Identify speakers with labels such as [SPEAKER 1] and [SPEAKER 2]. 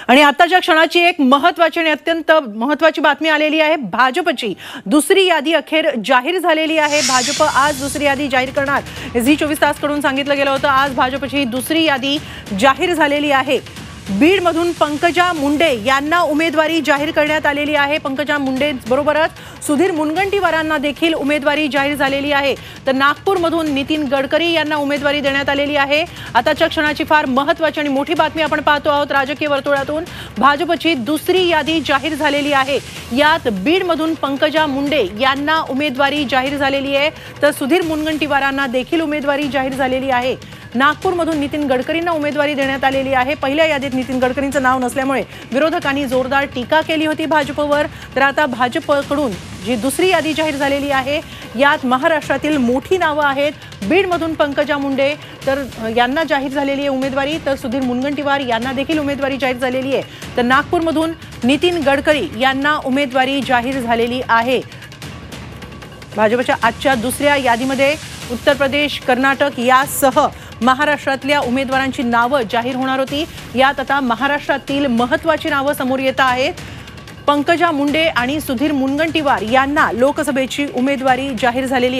[SPEAKER 1] आणि आताच्या क्षणाची एक महत्त्वाची आणि अत्यंत महत्त्वाची बातमी आलेली आहे। भाजपची दुसरी यादी अखेर जाहीर झालेली आहे। भाजप आज दुसरी यादी जाहीर करणार। झी 24 तास कडून सांगितलं गेलं होतं आज भाजपची दुसरी यादी जाहीर झालेली आहे। बीड मधून पंकजा मुंडे यांना उमेदवारी जाहीर करण्यात आलेली आहे। पंकजा मुंडे बरोबरच सुधीर मुनगंटीवारांना देखील उमेदवारी जाहीर झालेली आहे। तर नागपूर मधून नितीन गडकरी यांना उमेदवारी देण्यात आलेली आहे। आताच्या क्षणाची फार महत्त्वाची आणि मोठी बातमी आपण पाहतो आहोत राजकीय वर्तुळातून। भाजपची दुसरी यादी जाहीर झालेली आहे। यात बीड मधून पंकजा मुंडे यांना उमेदवारी जाहीर झालेली आहे। तर सुधीर मुनगंटीवारांना देखील उमेदवारी जाहीर झालेली आहे। नागपूरमधून नितीन गडकरींना उमेदवारी देण्यात आलेली आहे। पहिल्या यादीत नितीन गडकरींचं नाव नसल्यामुळे विरोधकांनी जोरदार टीका केली होती भाजपवर। तर आता भाजपकडून जी दुसरी यादी जाहीर झालेली आहे यात महाराष्ट्रातील मोठी नावं आहेत। बीडमधून पंकजा मुंडे तर यांना जाहीर झालेली आहे उमेदवारी। तर सुधीर मुनगंटीवार यांना देखील उमेदवारी जाहीर झालेली आहे। तर नागपूरमधून नितीन गडकरी यांना उमेदवारी जाहीर झालेली आहे। भाजपच्या आजच्या दुसऱ्या यादीमध्ये उत्तर प्रदेश, कर्नाटक यासह महाराष्ट्रातल्या उमेदवारांची नावं जाहीर होणार होती। यात आता महाराष्ट्रातील महत्त्वाची नावं समोर येत आहेत। पंकजा मुंडे आणि सुधीर मुनगंटीवार यांना लोकसभेची उमेदवारी जाहीर झालेली